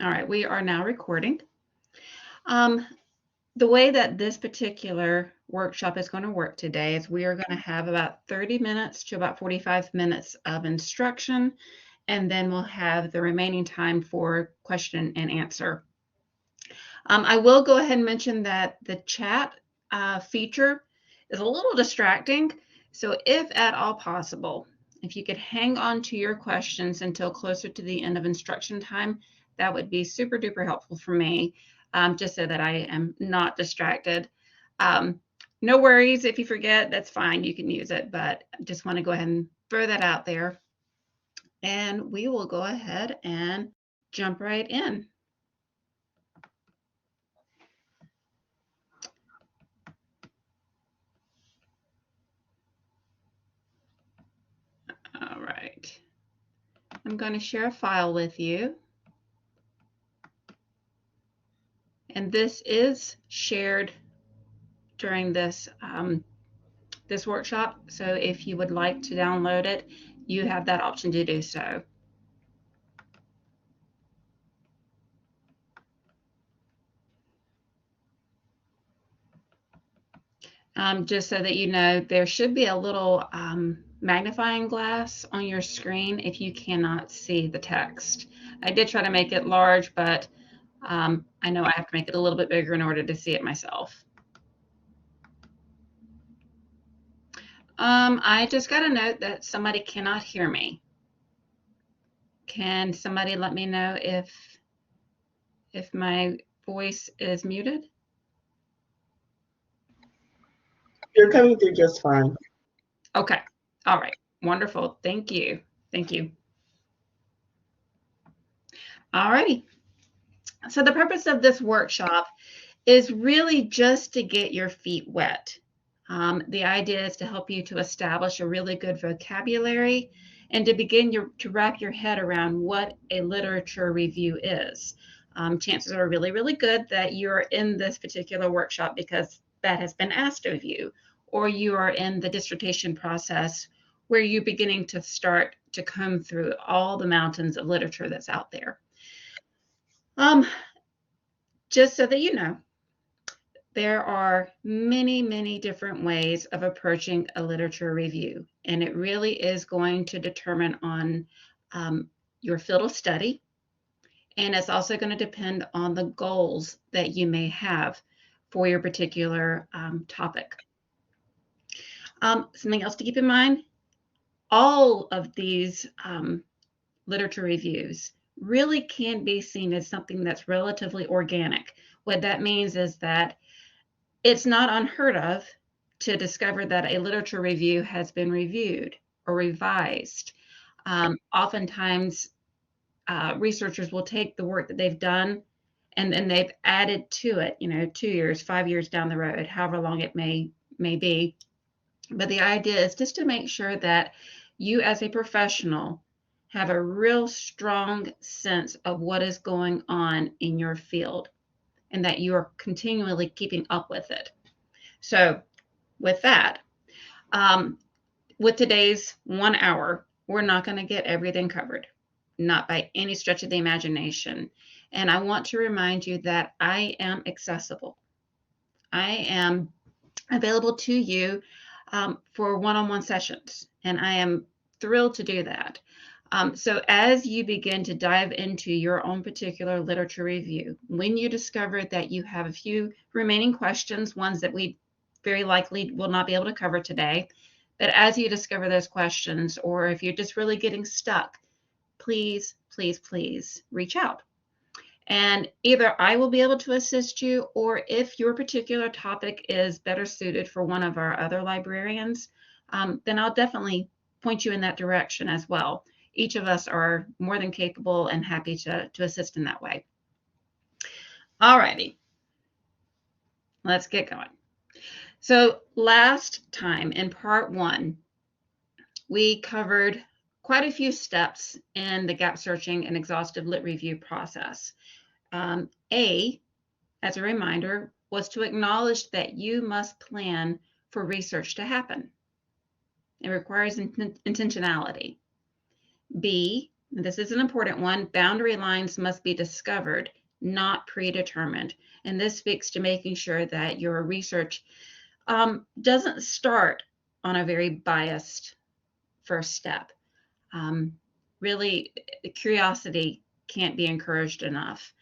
All right, we are now recording. The way that this particular workshop is going to work today is we are going to have about 30 minutes to about 45 minutes of instruction, and then we'll have the remaining time for question and answer. I will go ahead and mention that the chat feature is a little distracting, so if at all possible, if you could hang on to your questions until closer to the end of instruction time, that would be super duper helpful for me, just so that I am not distracted. No worries if you forget, that's fine, you can use it, but I just want to go ahead and throw that out there. And we will go ahead and jump right in. All right. I'm going to share a file with you. And this is shared during this, this workshop. So if you would like to download it, you have that option to do so. Just so that you know, there should be a little magnifying glass on your screen if you cannot see the text. I did try to make it large, but I know I have to make it a little bit bigger in order to see it myself. I just got a note that somebody cannot hear me. Can somebody let me know if my voice is muted? You're coming through just fine. Okay. All right. Wonderful. Thank you. Thank you. All righty. So the purpose of this workshop is really just to get your feet wet. The idea is to help you to establish a really good vocabulary and to begin to wrap your head around what a literature review is. Chances are really, really good that you're in this particular workshop because that has been asked of you, or you are in the dissertation process where you're beginning to start to comb through all the mountains of literature that's out there. Just so that you know, there are many, many different ways of approaching a literature review, and it really is going to determine on your field of study, and it's also going to depend on the goals that you may have for your particular topic. Something else to keep in mind, all of these literature reviews really can be seen as something that's relatively organic. What that means is that it's not unheard of to discover that a literature review has been reviewed or revised. Oftentimes, researchers will take the work that they've done and then they've added to it, 2 years, 5 years down the road, however long it may be. But the idea is just to make sure that you as a professional have a real strong sense of what is going on in your field and that you are continually keeping up with it. So with that, with today's 1 hour, we're not going to get everything covered, not by any stretch of the imagination. And I want to remind you that I am accessible. I am available to you for one-on-one sessions, and I am thrilled to do that. So as you begin to dive into your own particular literature review, when you discover that you have a few remaining questions, ones that we very likely will not be able to cover today, but as you discover those questions, or if you're just really getting stuck, please, please, please reach out. And either I will be able to assist you, or if your particular topic is better suited for one of our other librarians, then I'll definitely point you in that direction as well. Each of us are more than capable and happy to assist in that way. All righty, let's get going. So last time in part 1, we covered quite a few steps in the gap searching and exhaustive lit review process. A, as a reminder, was to acknowledge that you must plan for research to happen. It requires intentionality. B, This is an important one. Boundary lines must be discovered, not predetermined. And this speaks to making sure that your research doesn't start on a very biased first step. Really, curiosity can't be encouraged enough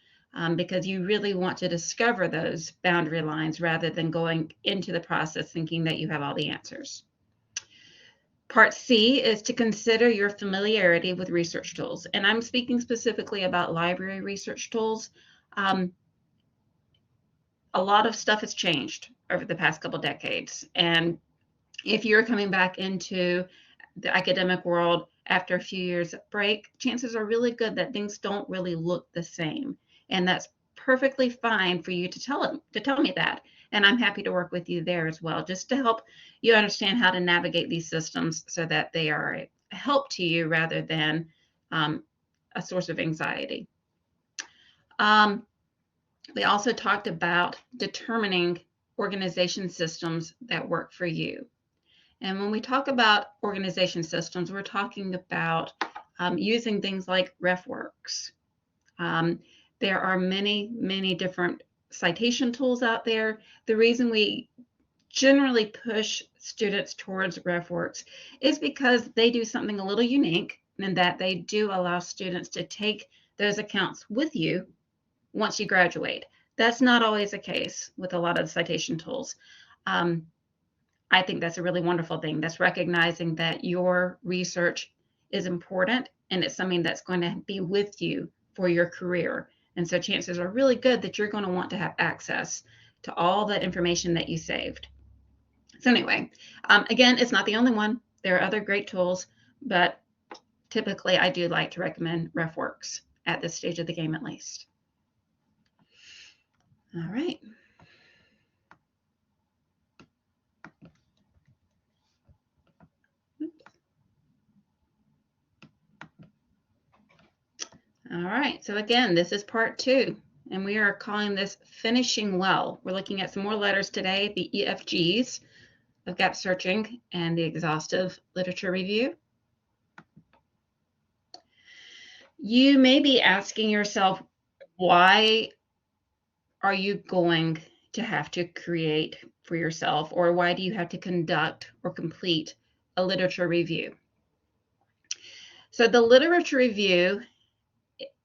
because you really want to discover those boundary lines rather than going into the process thinking that you have all the answers. Part C is to consider your familiarity with research tools. And I'm speaking specifically about library research tools. A lot of stuff has changed over the past couple decades. And if you're coming back into the academic world after a few years of break, chances are really good that things don't really look the same. And that's perfectly fine for you to tell me that. And I'm happy to work with you there as well, just to help you understand how to navigate these systems so that they are a help to you rather than a source of anxiety. We also talked about determining organization systems that work for you. And when we talk about organization systems, we're talking about using things like RefWorks. There are many, many different citation tools out there. The reason we generally push students towards RefWorks is because they do something a little unique in that they do allow students to take those accounts with you once you graduate. That's not always the case with a lot of the citation tools. I think that's a really wonderful thing. That's recognizing that your research is important and it's something that's going to be with you for your career. And so chances are really good that you're going to want to have access to all the information that you saved. So anyway, again, it's not the only one. There are other great tools, but typically I do like to recommend RefWorks at this stage of the game at least. All right. All right, so again, this is part 2, and we are calling this Finishing Well. We're looking at some more letters today, the EFGs of gap searching and the exhaustive literature review. You may be asking yourself, why are you going to have to create for yourself, or why do you have to conduct or complete a literature review? So the literature review,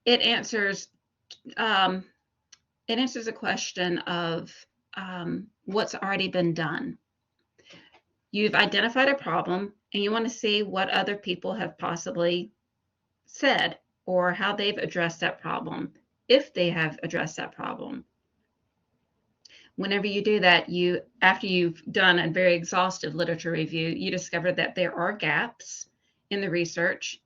it answers a question of what's already been done. You've identified a problem and you want to see what other people have possibly said or how they've addressed that problem, if they have addressed that problem. Whenever you do that, after you've done a very exhaustive literature review, you discover that there are gaps in the research.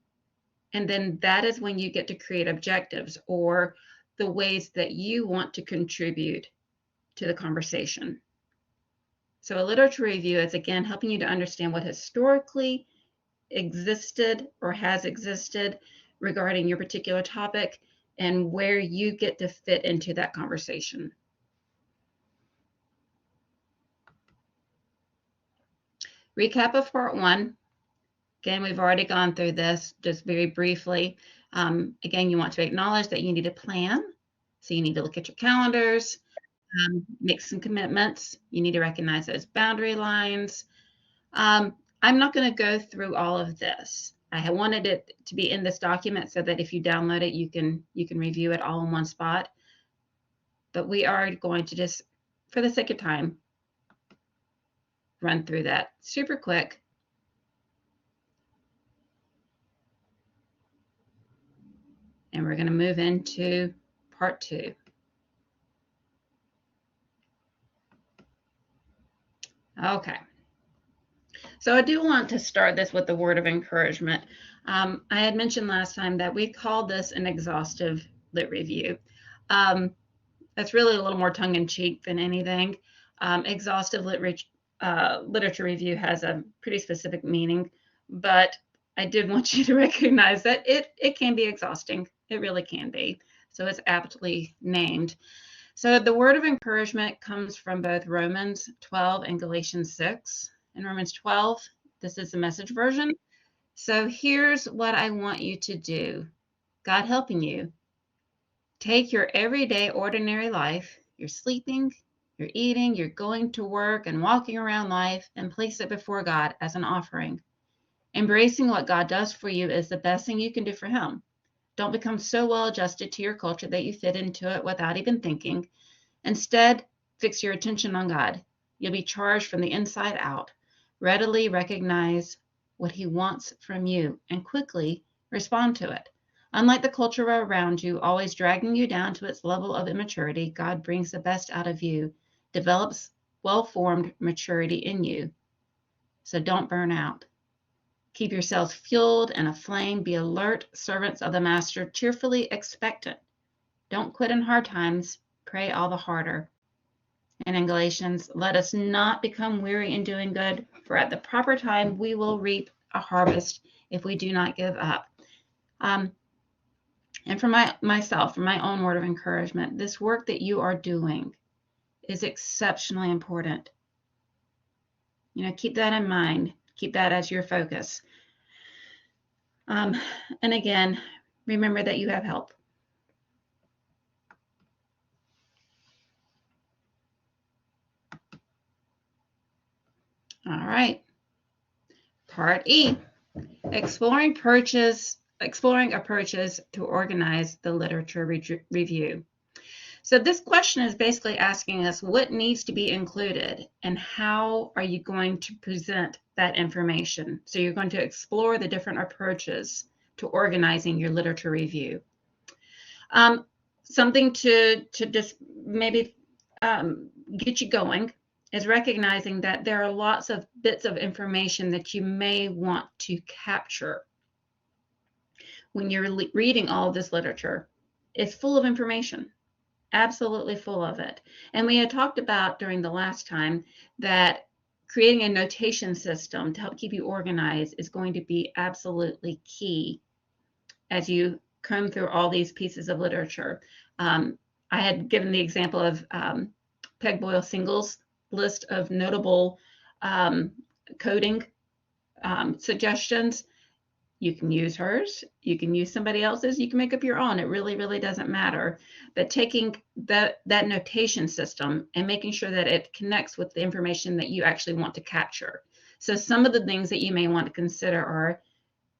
And then that is when you get to create objectives or the ways that you want to contribute to the conversation. So a literature review is, again, helping you to understand what historically existed or has existed regarding your particular topic and where you get to fit into that conversation. Recap of part 1. Again, we've already gone through this just very briefly. Again, you want to acknowledge that you need a plan. So you need to look at your calendars, make some commitments. You need to recognize those boundary lines. I'm not going to go through all of this. I wanted it to be in this document so that if you download it, you can review it all in one spot. But we are going to just, for the sake of time, run through that super quick. And we're going to move into part 2. Okay. So I do want to start this with a word of encouragement. I had mentioned last time that we called this an exhaustive lit review. That's really a little more tongue-in-cheek than anything. Exhaustive literature review has a pretty specific meaning, but I did want you to recognize that it can be exhausting. It really can be. So it's aptly named. So the word of encouragement comes from both Romans 12 and Galatians 6. In Romans 12, this is the Message version. So here's what I want you to do. God helping you. Take your everyday, ordinary life, you're sleeping, you're eating, you're going to work and walking around life, and place it before God as an offering. Embracing what God does for you is the best thing you can do for Him. Don't become so well adjusted to your culture that you fit into it without even thinking. Instead, fix your attention on God. You'll be charged from the inside out. Readily recognize what He wants from you and quickly respond to it. Unlike the culture around you, always dragging you down to its level of immaturity, God brings the best out of you, develops well-formed maturity in you. So don't burn out. Keep yourselves fueled and aflame. Be alert, servants of the Master, cheerfully expectant. Don't quit in hard times. Pray all the harder. And in Galatians, let us not become weary in doing good, for at the proper time we will reap a harvest if we do not give up. And for myself, for my own word of encouragement, this work that you are doing is exceptionally important. Keep that in mind. Keep that as your focus. And again, remember that you have help. All right. Part E, exploring approaches to organize the literature review. So this question is basically asking us what needs to be included and how are you going to present that information. So you're going to explore the different approaches to organizing your literature review. Something to just maybe get you going is recognizing that there are lots of bits of information that you may want to capture when you're reading all of this literature. It's full of information, absolutely full of it. And we had talked about during the last time that creating a notation system to help keep you organized is going to be absolutely key as you comb through all these pieces of literature. I had given the example of Peg Boyle-Single's list of notable coding suggestions. You can use hers, you can use somebody else's, you can make up your own. It really, really doesn't matter. But taking that notation system and making sure that it connects with the information that you actually want to capture. So some of the things that you may want to consider are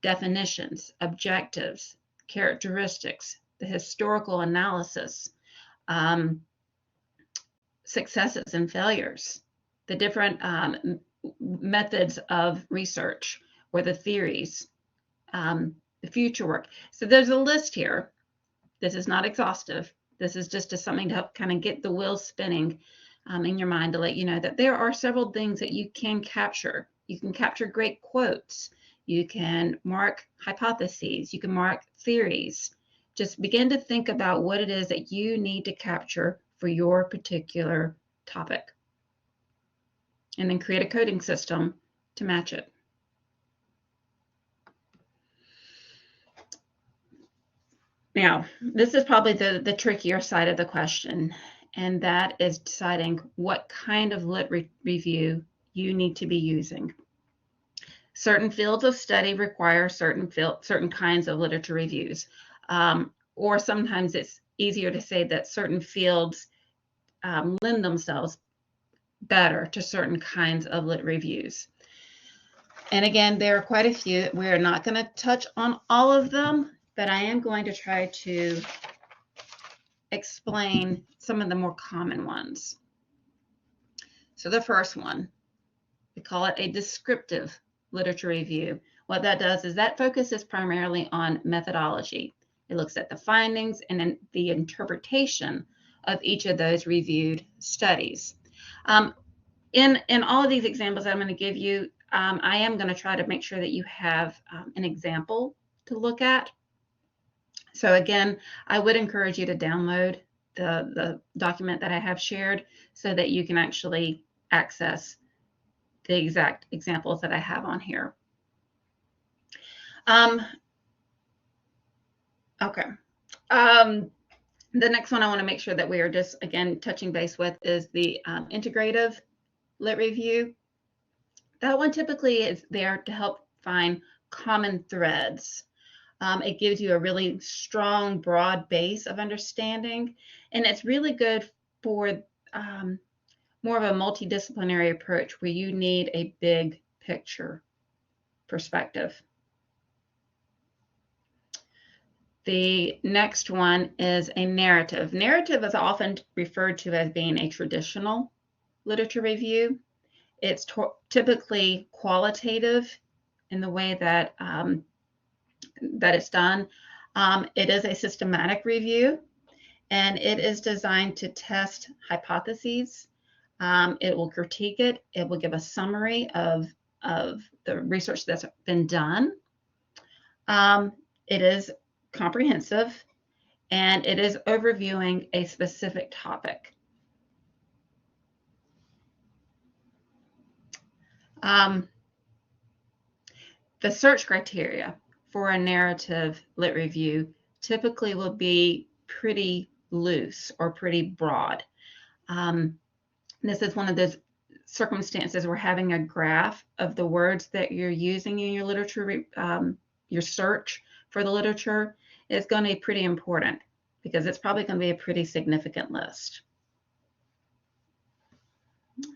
definitions, objectives, characteristics, the historical analysis, successes and failures, the different methods of research or the theories, the future work. So there's a list here. This is not exhaustive. This is just something to help kind of get the wheels spinning in your mind to let you know that there are several things that you can capture. You can capture great quotes. You can mark hypotheses. You can mark theories. Just begin to think about what it is that you need to capture for your particular topic. And then create a coding system to match it. Now, this is probably the trickier side of the question, and that is deciding what kind of lit review you need to be using. Certain fields of study require certain kinds of literature reviews, or sometimes it's easier to say that certain fields lend themselves better to certain kinds of lit reviews. And again, there are quite a few. We're not going to touch on all of them, but I am going to try to explain some of the more common ones. So the first one, we call it a descriptive literature review. What that does is that focuses primarily on methodology. It looks at the findings and then the interpretation of each of those reviewed studies. In all of these examples I'm going to give you, I am going to try to make sure that you have an example to look at. So again, I would encourage you to download the document that I have shared so that you can actually access the exact examples that I have on here. Okay. The next one I want to make sure that we are just, again, touching base with is the integrative lit review. That one typically is there to help find common threads It gives you a really strong, broad base of understanding, and it's really good for more of a multidisciplinary approach where you need a big picture perspective. The next one is a narrative. Narrative is often referred to as being a traditional literature review. It's typically qualitative in the way that that it's done. It is a systematic review, and it is designed to test hypotheses. It will critique it. It will give a summary of the research that's been done. It is comprehensive, and it is overviewing a specific topic. The search criteria for a narrative lit review typically will be pretty loose or pretty broad. This is one of those circumstances where having a graph of the words that you're using in your literature, your search for the literature is going to be pretty important because it's probably going to be a pretty significant list.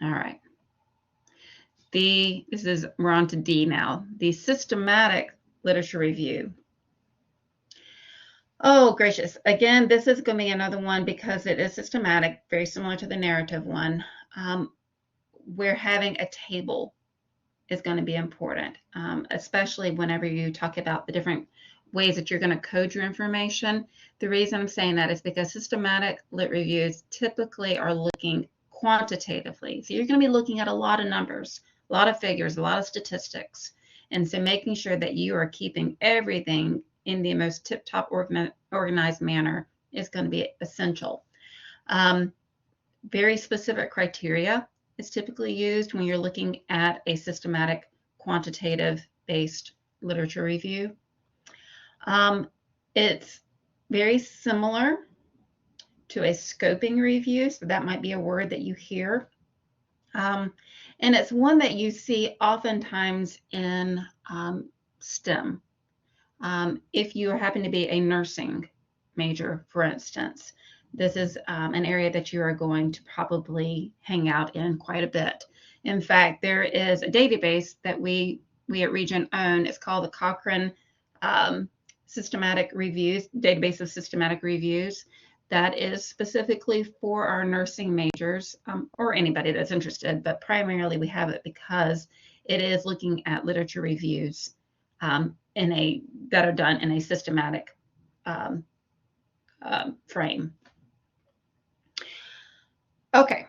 All right. We're on to D now, the systematic literature review. Oh, gracious. Again, this is going to be another one because it is systematic, very similar to the narrative one, where having a table is going to be important, especially whenever you talk about the different ways that you're going to code your information. The reason I'm saying that is because systematic lit reviews typically are looking quantitatively. So you're going to be looking at a lot of numbers, a lot of figures, a lot of statistics. And so making sure that you are keeping everything in the most tip-top organized manner is going to be essential. Very specific criteria is typically used when you're looking at a systematic, quantitative-based literature review. It's very similar to a scoping review, so that might be a word that you hear. And it's one that you see oftentimes in STEM. If you happen to be a nursing major, for instance, this is an area that you are going to probably hang out in quite a bit. In fact, there is a database that we at Regent own. It's called the Cochrane Systematic Reviews, Database of Systematic Reviews. That is specifically for our nursing majors or anybody that's interested, but primarily we have it because it is looking at literature reviews that are done in a systematic frame. Okay,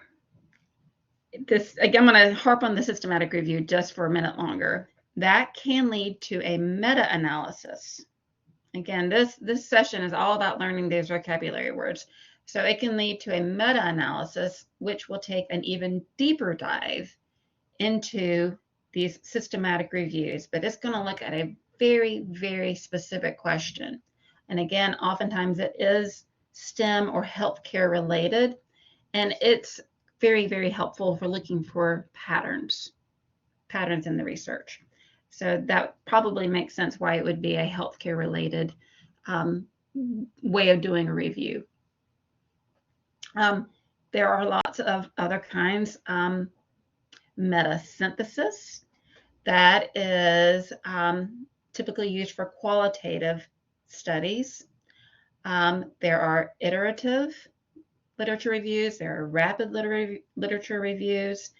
again, I'm going to harp on the systematic review just for a minute longer. That can lead to a meta-analysis. Again, this session is all about learning these vocabulary words. So it can lead to a meta-analysis, which will take an even deeper dive into these systematic reviews, but it's going to look at a very, very specific question. And again, oftentimes it is STEM or healthcare related, and it's very, very helpful for looking for patterns in the research. So that probably makes sense why it would be a healthcare related way of doing a review. There are lots of other kinds. Meta-synthesis, that is typically used for qualitative studies. There are iterative literature reviews. There are rapid literature reviews,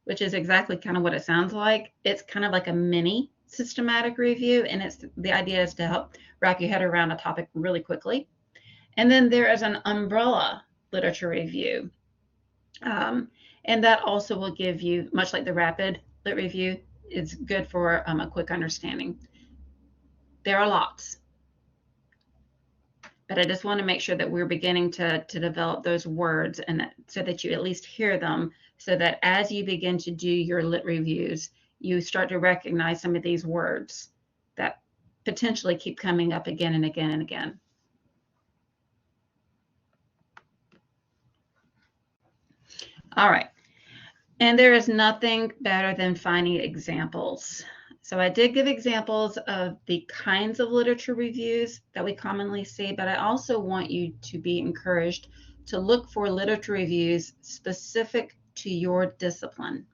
which is exactly kind of what it sounds like. It's kind of like a mini systematic review, and the idea is to help wrap your head around a topic really quickly. And then there is an umbrella literature review. And that also will give you, much like the rapid lit review, it's good for a quick understanding. There are lots, but I just want to make sure that we're beginning to develop those words, and so that you at least hear them, so that as you begin to do your lit reviews, you start to recognize some of these words that potentially keep coming up again and again and again. All right. And there is nothing better than finding examples. So I did give examples of the kinds of literature reviews that we commonly see, but I also want you to be encouraged to look for literature reviews specific to your discipline.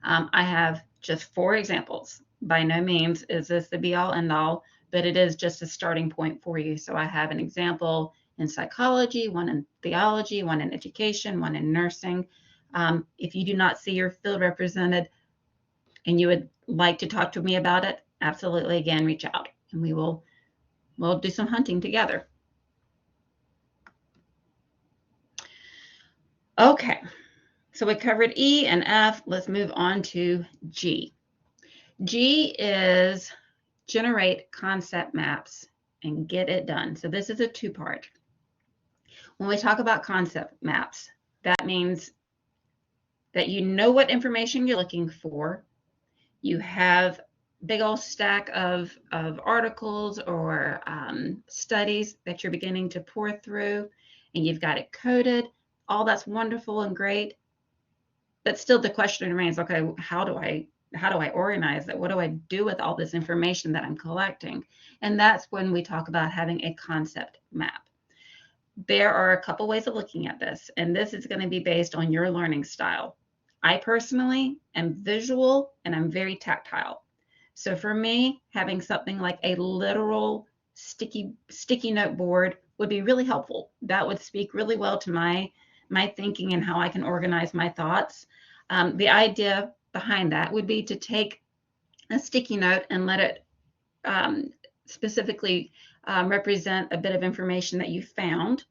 I have just 4 examples. By no means is this the be-all, end-all, but it is just a starting point for you. So I have an example in psychology, one in theology, one in education, one in nursing. If you do not see your field represented and you would like to talk to me about it, absolutely, again, reach out and we'll do some hunting together. Okay, so we covered E and F. Let's move on to G. G is generate concept maps and get it done. So this is a 2-part. When we talk about concept maps, that means that you know what information you're looking for. You have a big old stack of articles or studies that you're beginning to pour through, and you've got it coded. All that's wonderful and great. But still the question remains, okay, how do I organize it? What do I do with all this information that I'm collecting? And that's when we talk about having a concept map. There are a couple ways of looking at this, and this is going to be based on your learning style. I personally am visual and I'm very tactile. So for me, having something like a literal sticky note board would be really helpful. That would speak really well to my thinking and how I can organize my thoughts. The idea behind that would be to take a sticky note and let it specifically represent a bit of information that you found.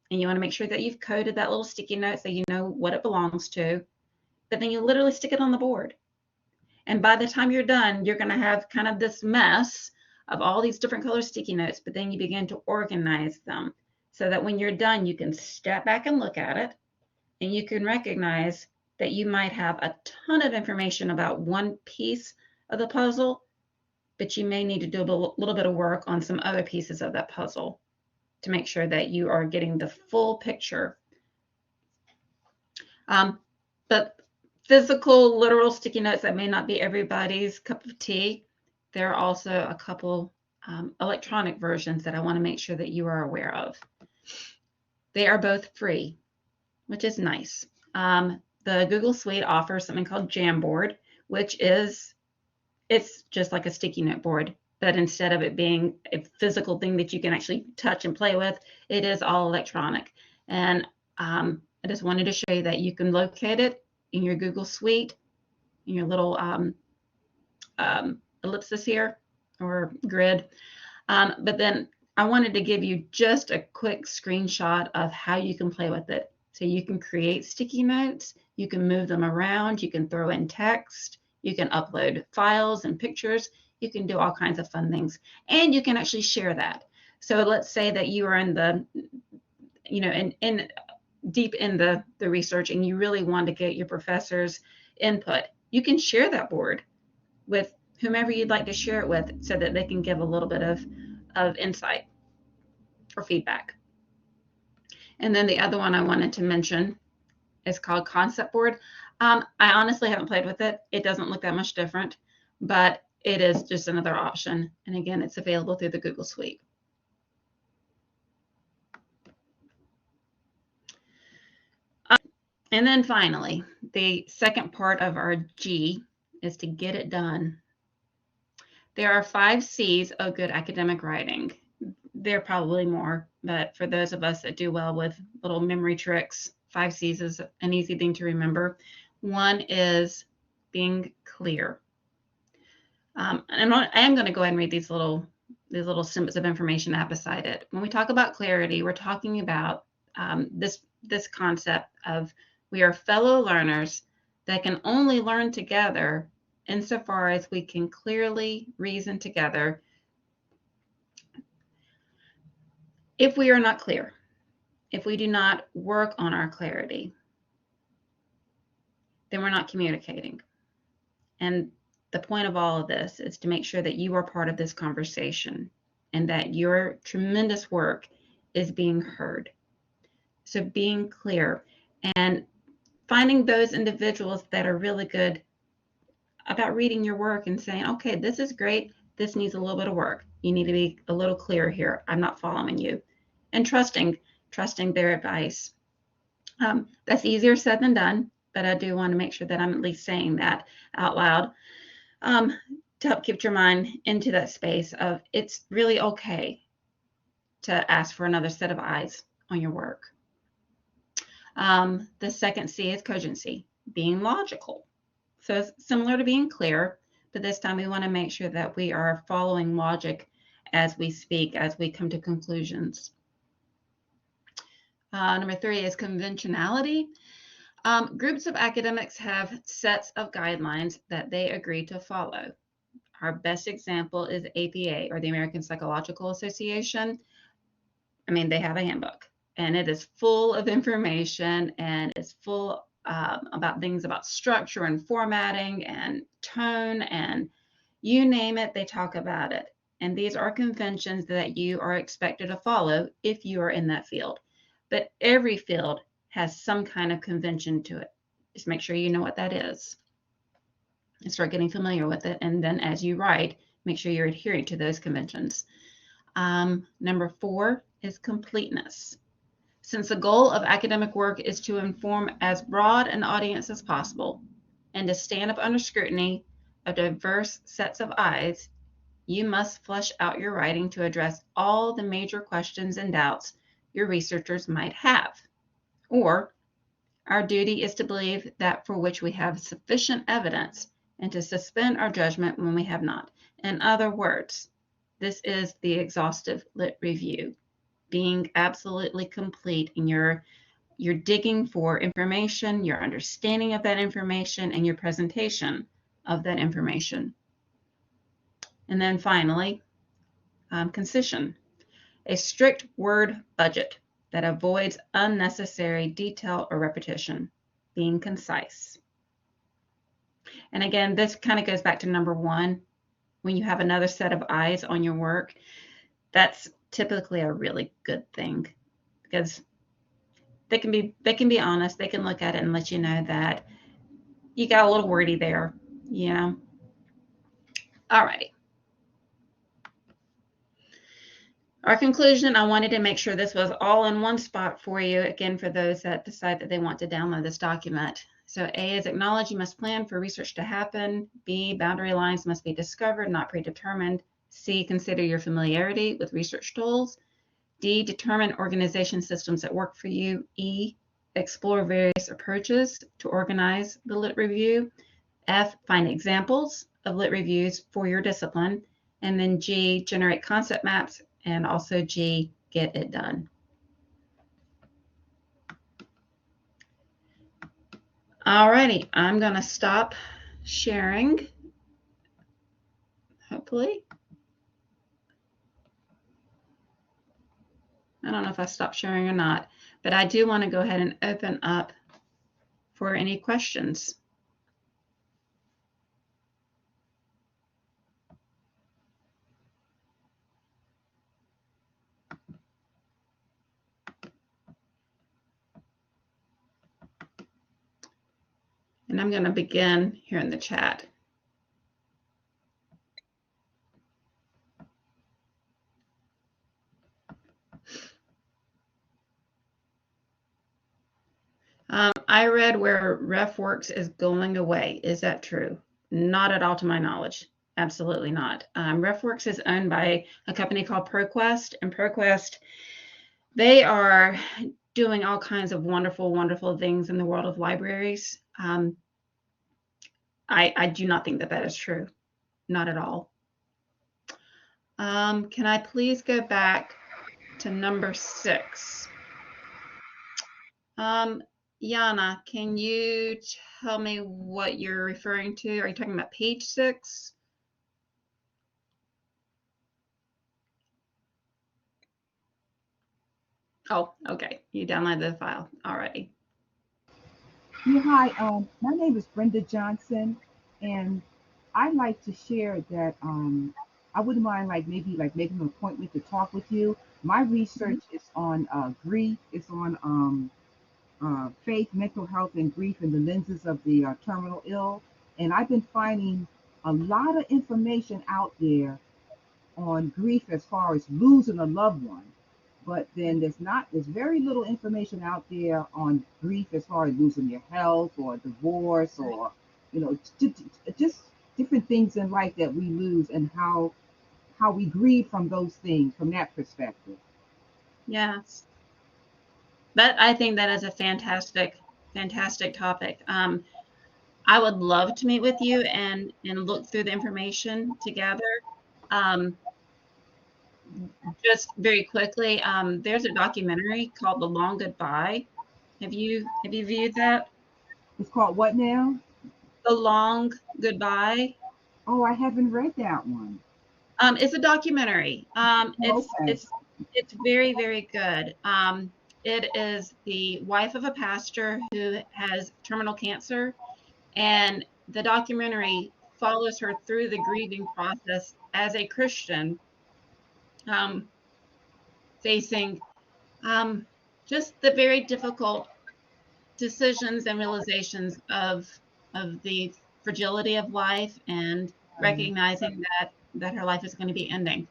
And you want to make sure that you've coded that little sticky note so you know what it belongs to. But then you literally stick it on the board. And by the time you're done, you're going to have kind of this mess of all these different color sticky notes, but then you begin to organize them so that when you're done, you can step back and look at it and you can recognize that you might have a ton of information about one piece of the puzzle, but you may need to do a little bit of work on some other pieces of that puzzle to make sure that you are getting the full picture. But physical, literal sticky notes, that may not be everybody's cup of tea. There are also a couple electronic versions that I want to make sure that you are aware of. They are both free, which is nice. The Google Suite offers something called Jamboard, which is, it's just like a sticky note board, but instead of it being a physical thing that you can actually touch and play with, it is all electronic. And I just wanted to show you that you can locate it in your Google Suite, in your little ellipsis here, or grid. But then I wanted to give you just a quick screenshot of how you can play with it. So you can create sticky notes, you can move them around, you can throw in text, you can upload files and pictures, you can do all kinds of fun things, and you can actually share that. So let's say that you are in the, in deep in the research and you really want to get your professor's input. You can share that board with whomever you'd like to share it with so that they can give a little bit of insight or feedback. And then the other one I wanted to mention is called Concept Board. I honestly haven't played with it. It doesn't look that much different, but it is just another option. And again, it's available through the Google Suite. And then finally, the second part of our G is to get it done. There are 5 C's of good academic writing. There are probably more, but for those of us that do well with little memory tricks, 5 C's is an easy thing to remember. One is being clear. And I am going to go ahead and read these little snippets of information I have beside it. When we talk about clarity, we're talking about this concept of we are fellow learners that can only learn together insofar as we can clearly reason together. If we are not clear, if we do not work on our clarity, then we're not communicating. And the point of all of this is to make sure that you are part of this conversation and that your tremendous work is being heard. So being clear and finding those individuals that are really good about reading your work and saying, okay, this is great. This needs a little bit of work. You need to be a little clearer here. I'm not following you. And trusting their advice. That's easier said than done, but I do want to make sure that I'm at least saying that out loud um, to help keep your mind into that space of it's really okay to ask for another set of eyes on your work. The second C is cogency, being logical. So it's similar to being clear, but this time we want to make sure that we are following logic as we speak, as we come to conclusions. Number 3 is conventionality. Groups of academics have sets of guidelines that they agree to follow. Our best example is APA, or the American Psychological Association. I mean, they have a handbook, and it is full of information, and it's full about things about structure and formatting and tone, and you name it, they talk about it. And these are conventions that you are expected to follow if you are in that field. But every field has some kind of convention to it. Just make sure you know what that is and start getting familiar with it. And then as you write, make sure you're adhering to those conventions. Number 4 is completeness. Since the goal of academic work is to inform as broad an audience as possible and to stand up under scrutiny of diverse sets of eyes, you must flesh out your writing to address all the major questions and doubts your researchers might have. Or, our duty is to believe that for which we have sufficient evidence and to suspend our judgment when we have not. In other words, this is the exhaustive lit review, being absolutely complete in your digging for information, your understanding of that information, and your presentation of that information. And then finally, concision, a strict word budget that avoids unnecessary detail or repetition, being concise. And again, this kind of goes back to number 1. When you have another set of eyes on your work, that's typically a really good thing because they can be honest. They can look at it and let you know that you got a little wordy there, you know. All right. Our conclusion, I wanted to make sure this was all in one spot for you, again, for those that decide that they want to download this document. So A is acknowledge you must plan for research to happen. B, boundary lines must be discovered, not predetermined. C, consider your familiarity with research tools. D, determine organization systems that work for you. E, explore various approaches to organize the lit review. F, find examples of lit reviews for your discipline. And then G, generate concept maps. And also G, get it done. Alrighty, I'm going to stop sharing, hopefully. I don't know if I stopped sharing or not, but I do want to go ahead and open up for any questions. And I'm going to begin here in the chat. I read where RefWorks is going away. Is that true? Not at all to my knowledge. Absolutely not. RefWorks is owned by a company called ProQuest, and ProQuest, they are doing all kinds of wonderful, wonderful things in the world of libraries. I do not think that that is true. Not at all. Can I please go back to number 6? Yana, can you tell me what you're referring to? Are you talking about page 6? Oh, okay. You downloaded the file. Alrighty. Yeah, hi. My name is Brenda Johnson, and I'd like to share that I wouldn't mind like making an appointment to talk with you. My research is on grief. It's on faith, mental health, and grief in the lenses of the terminal ill. And I've been finding a lot of information out there on grief as far as losing a loved one. But then there's very little information out there on grief as far as losing your health or divorce or, just different things in life that we lose and how we grieve from those things from that perspective. Yes. I think that is a fantastic topic. I would love to meet with you and look through the information together. Um, just very quickly, there's a documentary called The Long Goodbye. Have you viewed that? It's called what now? The Long Goodbye. Oh, I haven't read that one. It's a documentary. Oh, okay. It's very good. It is the wife of a pastor who has terminal cancer, and the documentary follows her through the grieving process as a Christian, um, facing just the very difficult decisions and realizations of the fragility of life and Okay. recognizing that her life is going to be ending.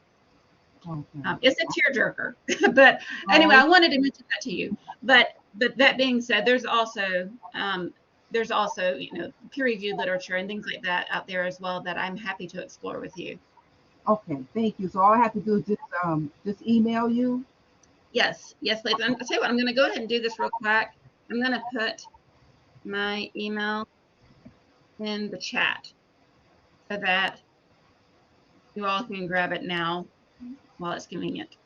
Okay. It's a tearjerker, but anyway, Oh, I wanted to mention that to you. But that being said, there's also peer-reviewed literature and things like that out there as well that I'm happy to explore with you. okay. Thank you. So all I have to do is just email you. Yes, please. I'll tell you what, I'm going to go ahead and do this real quick. I'm going to put my email in the chat so that you all can grab it now while it's convenient.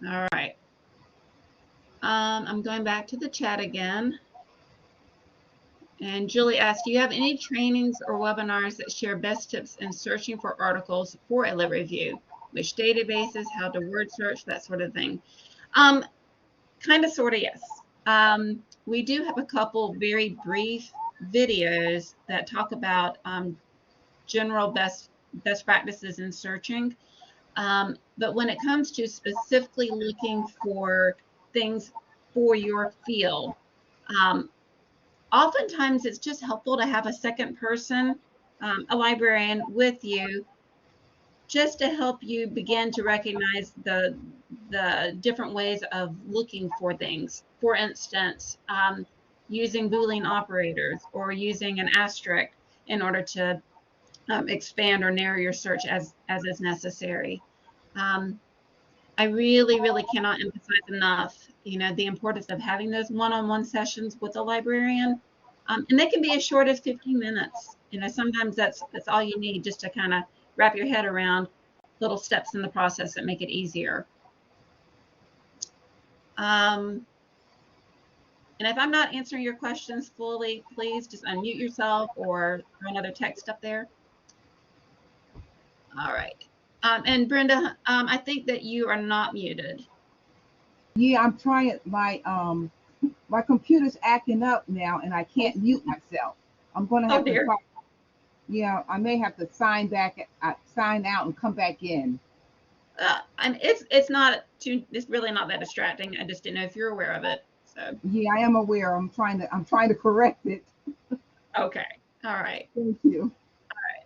All right. I'm going back to the chat again. And Julie asked, do you have any trainings or webinars that share best tips in searching for articles for a lit review? Which databases, how to word search, that sort of thing? Kind of, sort of, yes. We do have a couple very brief videos that talk about general best practices in searching. But when it comes to specifically looking for things for your field, oftentimes it's just helpful to have a second person, a librarian with you, just to help you begin to recognize the different ways of looking for things. For instance, using Boolean operators or using an asterisk in order to expand or narrow your search as is necessary. I really cannot emphasize enough, the importance of having those one-on-one sessions with a librarian. And they can be as short as 15 minutes. Sometimes that's all you need just to kind of wrap your head around little steps in the process that make it easier. And if I'm not answering your questions fully, please just unmute yourself or throw another text up there. All right. And Brenda, I think that you are not muted. Yeah, I'm trying. My computer's acting up now, and I can't mute myself. I'm gonna Oh have to dear. try. Yeah, I may have to sign out, and come back in. And it's really not that distracting. I just didn't know if you're aware of it. So Yeah, I am aware. I'm trying to correct it. okay. All right. Thank you.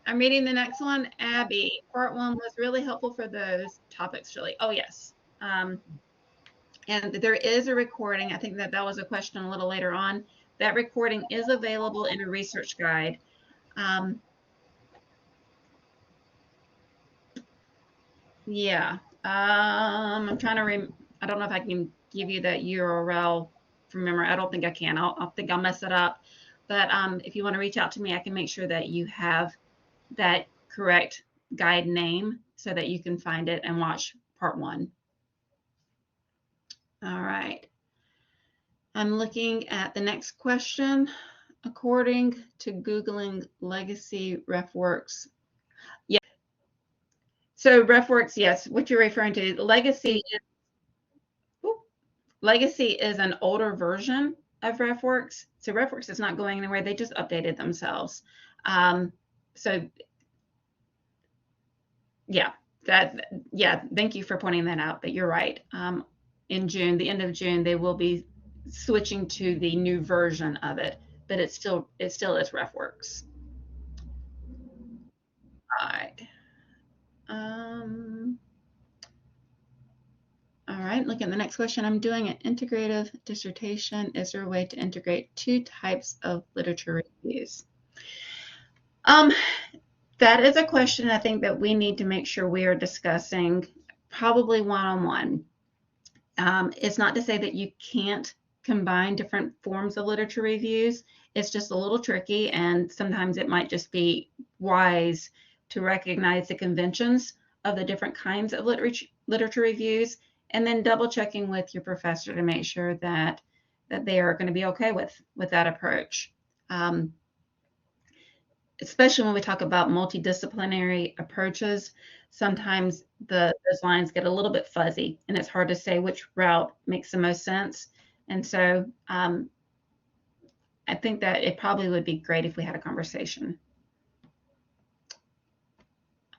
I'm reading the next one. Abby, part one was really helpful for those topics, really. Oh, yes. And there is a recording. I think that was a question a little later on. That recording is available in a research guide. Yeah. I'm trying to I don't know if I can give you that URL from memory. I don't think I can. I'll think I'll mess it up. But if you want to reach out to me, I can make sure that you have that correct guide name so that you can find it and watch part one. All right. I'm looking at the next question. According to Googling legacy RefWorks. Yeah. So RefWorks, yes, what you're referring to, Legacy is an older version of RefWorks. So RefWorks is not going anywhere. They just updated themselves. So yeah, thank you for pointing that out, but you're right. In June, the end of June, they will be switching to the new version of it, but it still is RefWorks. All right. All right, look at the next question. I'm doing an integrative dissertation. Is there a way to integrate two types of literature reviews? That is a question I think that we need to make sure we are discussing probably one-on-one. It's not to say that you can't combine different forms of literature reviews. It's just a little tricky, and sometimes it might just be wise to recognize the conventions of the different kinds of literature reviews, and then double checking with your professor to make sure that they are going to be okay with that approach. Especially when we talk about multidisciplinary approaches, sometimes those lines get a little bit fuzzy, and it's hard to say which route makes the most sense. And so I think that it probably would be great if we had a conversation.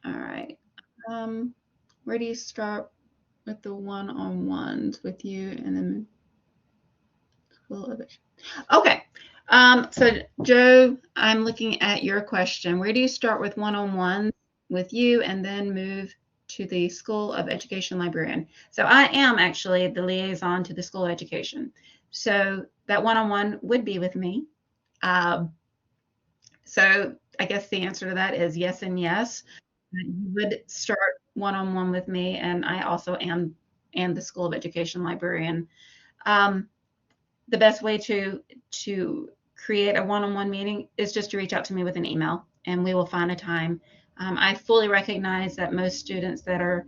All right. Where do you start with the one-on-ones with you and then okay. So Joe, I'm looking at your question. Where do you start with one-on-one with you and then move to the School of Education librarian? So I am actually the liaison to the School of Education. So that one-on-one would be with me. So I guess the answer to that is yes and yes. You would start one-on-one with me, and I also am the School of Education librarian. The best way to create a one-on-one meeting is just to reach out to me with an email, and we will find a time. I fully recognize that most students that are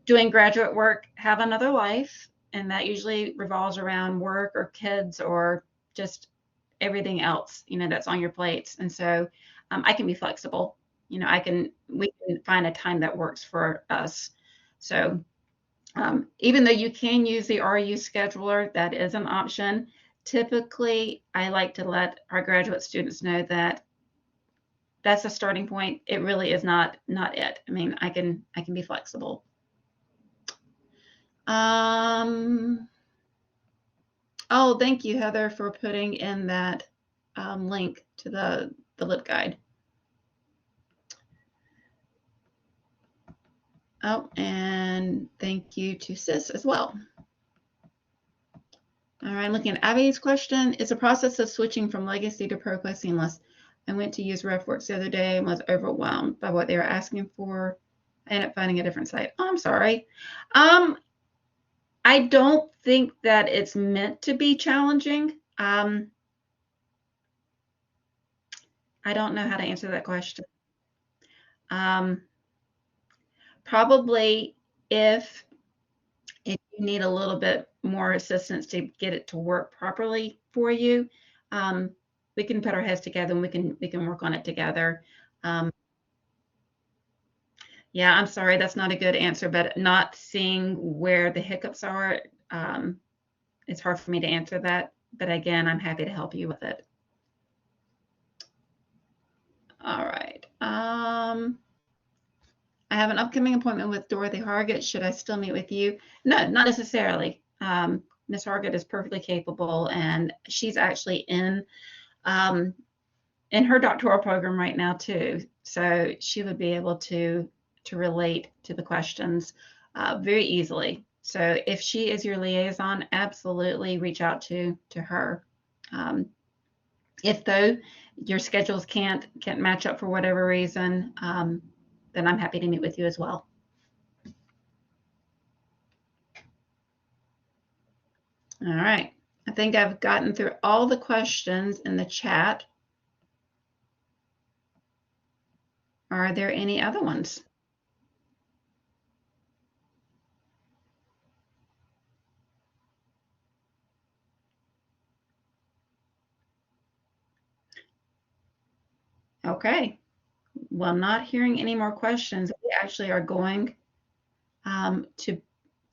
doing graduate work have another life, and that usually revolves around work or kids or just everything else, that's on your plates. And so I can be flexible. We can find a time that works for us. So even though you can use the RU scheduler, that is an option. Typically, I like to let our graduate students know that that's a starting point. It really is not it. I mean, I can be flexible. Oh, thank you, Heather, for putting in that link to the LibGuide. Oh, and thank you to Sis as well. All right, looking at Abby's question. Is the process of switching from legacy to ProQuest seamless? I went to use RefWorks the other day and was overwhelmed by what they were asking for. I ended up finding a different site. Oh, I'm sorry. I don't think that it's meant to be challenging. I don't know how to answer that question. Probably if you need a little bit more assistance to get it to work properly for you, we can put our heads together and we can work on it together. Yeah, I'm sorry, that's not a good answer, but not seeing where the hiccups are, it's hard for me to answer that. But again, I'm happy to help you with it. All right. I have an upcoming appointment with Dorothy Hargett. Should I still meet with you? No, not necessarily. Ms. Hargett is perfectly capable, and she's actually in her doctoral program right now too. So she would be able to relate to the questions very easily. So if she is your liaison, absolutely reach out to her. If though your schedules can't match up for whatever reason, then I'm happy to meet with you as well. All right. I think I've gotten through all the questions in the chat. Are there any other ones? Okay. Well, not hearing any more questions, we actually are going to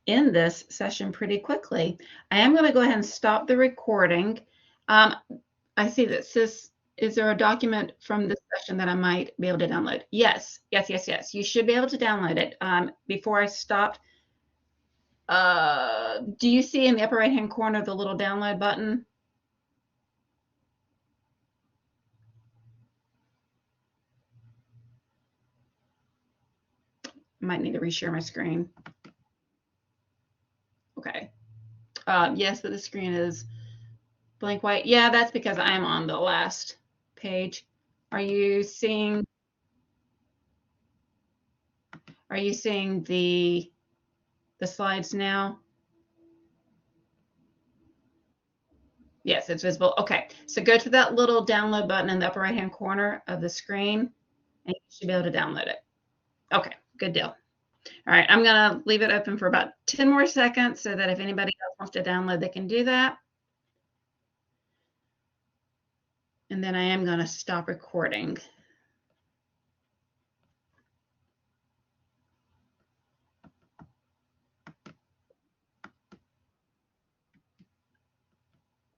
end this session pretty quickly. I am going to go ahead and stop the recording. I see that Sis, is there a document from this session that I might be able to download? Yes. You should be able to download it. Before I stopped Do you see in the upper right-hand corner the little download button? Might need to reshare my screen. Okay. Yes, but the screen is blank white. Yeah, that's because I'm on the last page. Are you seeing the slides now? Yes, it's visible. Okay, so go to that little download button in the upper right-hand corner of the screen, and you should be able to download it. Okay, good deal. All right, I'm gonna leave it open for about 10 more seconds so that if anybody else wants to download, they can do that. And then I am gonna stop recording.